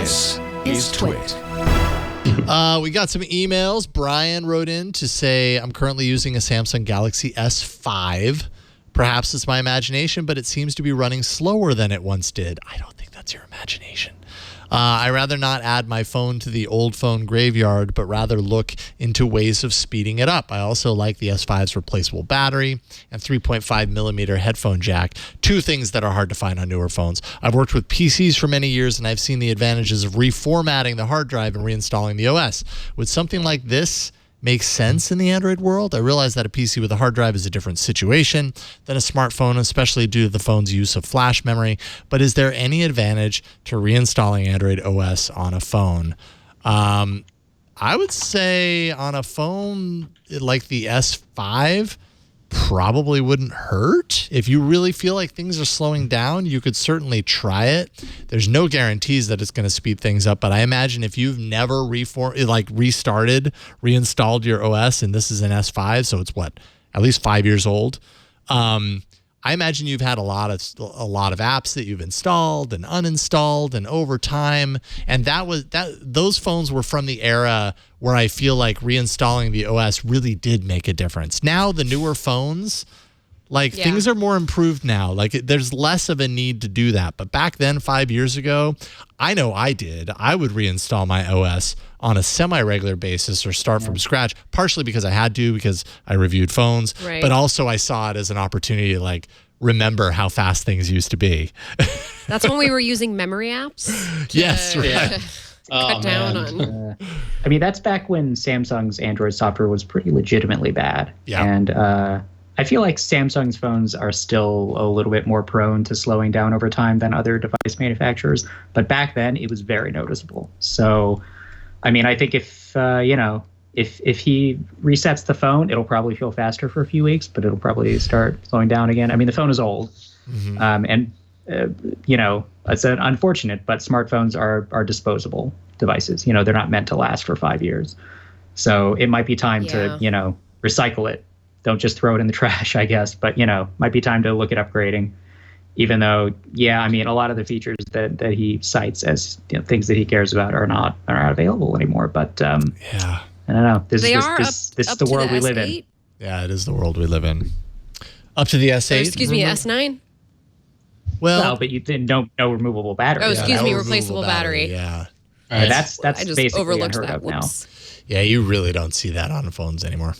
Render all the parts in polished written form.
This is Twit. We got some emails. Brian wrote in to say, I'm currently using a Samsung Galaxy S5. Perhaps it's my imagination, but it seems to be running slower than it once did. I don't think that's your imagination. I rather not add my phone to the old phone graveyard, but rather look into ways of speeding it up. I also like the S5's replaceable battery and 3.5 millimeter headphone jack, two things that are hard to find on newer phones. I've worked with PCs for many years, and I've seen the advantages of reformatting the hard drive and reinstalling the OS. Would something like this make sense in the Android world? I realize that a PC with a hard drive is a different situation than a smartphone, especially due to the phone's use of flash memory. But is there any advantage to reinstalling Android OS on a phone? I would say on a phone like the S5, probably wouldn't hurt. If you really feel like things are slowing down, you could certainly try it. There's no guarantees that it's going to speed things up, but I imagine if you've never restarted, reinstalled your OS, and this is an S5, so it's at least 5 years old. I imagine you've had a lot of apps that you've installed and uninstalled, and over time, and those phones were from the era where I feel like reinstalling the OS really did make a difference. Now the newer phones, things are more improved now. There's less of a need to do that. But back then, 5 years ago, I know I did. I would reinstall my OS on a semi-regular basis or start from scratch, partially because I had to, because I reviewed phones, but also I saw it as an opportunity to remember how fast things used to be. That's when we were using memory apps. Yes, right. Cut down on. I mean, that's back when Samsung's Android software was pretty legitimately bad. Yeah. And I feel like Samsung's phones are still a little bit more prone to slowing down over time than other device manufacturers. But back then, it was very noticeable. So, I mean, I think if he resets the phone, it'll probably feel faster for a few weeks, but it'll probably start slowing down again. I mean, the phone is old. Mm-hmm. It's unfortunate, but smartphones are disposable devices. They're not meant to last for 5 years. So it might be time to, recycle it. Don't just throw it in the trash, I guess. But, might be time to look at upgrading. Even though, I mean, a lot of the features that he cites as things that he cares about are not available anymore. But I don't know. This is the world we live in. Yeah, it is the world we live in. Up to the S8. Excuse me, S9. Well, but you didn't no removable battery. Oh, excuse me, replaceable battery. Yeah. That's I just basically overlooked unheard that. of now. Yeah, you really don't see that on phones anymore.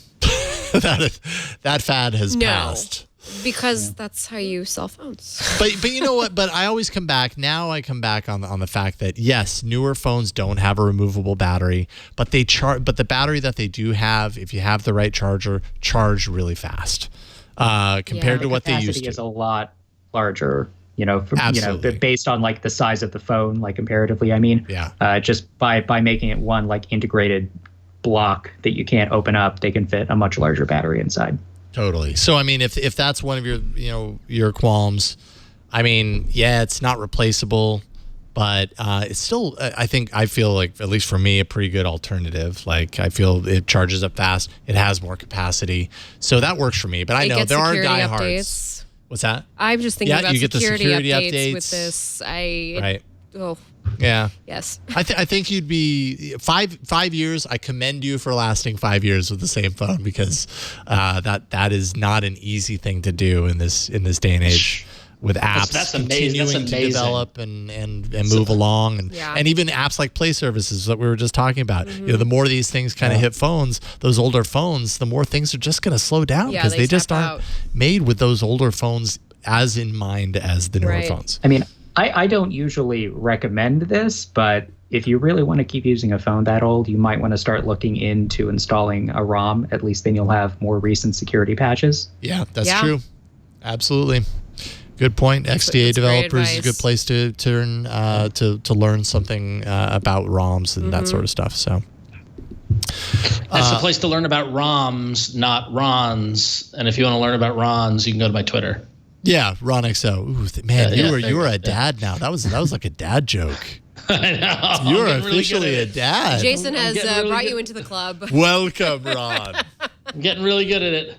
that fad has passed. Because that's how you sell phones. But you know what? But I always come back. Now I come back on the fact that yes, newer phones don't have a removable battery, but But the battery that they do have, if you have the right charger, charge really fast compared to what they used to. The capacity is a lot larger. Absolutely. Based on the size of the phone, comparatively. I mean, just by making it one integrated block that you can't open up, they can fit a much larger battery inside. Totally. So I mean, if that's one of your qualms, I mean, it's not replaceable, but it's still I feel like, at least for me, a pretty good alternative. I feel it charges up fast, it has more capacity, so that works for me. But I know there are diehards. Updates. What's that? I'm just thinking about you get security, the security updates with this. Right. Oh. Yeah. Yes. I think you'd be 5 years. I commend you for lasting 5 years with the same phone, because that is not an easy thing to do in this day and age, with apps continuing to develop and move along, and even apps like Play Services that we were just talking about. Mm-hmm. The more these things kind of hit phones, those older phones, the more things are just going to slow down, because they just aren't made with those older phones as in mind as the newer phones. I mean, I don't usually recommend this, but if you really want to keep using a phone that old, you might want to start looking into installing a ROM. At least then you'll have more recent security patches. Yeah, that's true. Absolutely. Good point. XDA developers is a good place to turn to learn something about ROMs and that sort of stuff. So that's the place to learn about ROMs, not RONs. And if you want to learn about RONs, you can go to my Twitter. Yeah, Ron XO. Ooh, man, you were a dad now. That was like a dad joke. I know. You're officially a dad. Jason has brought you into the club. Welcome, Ron. I'm getting really good at it.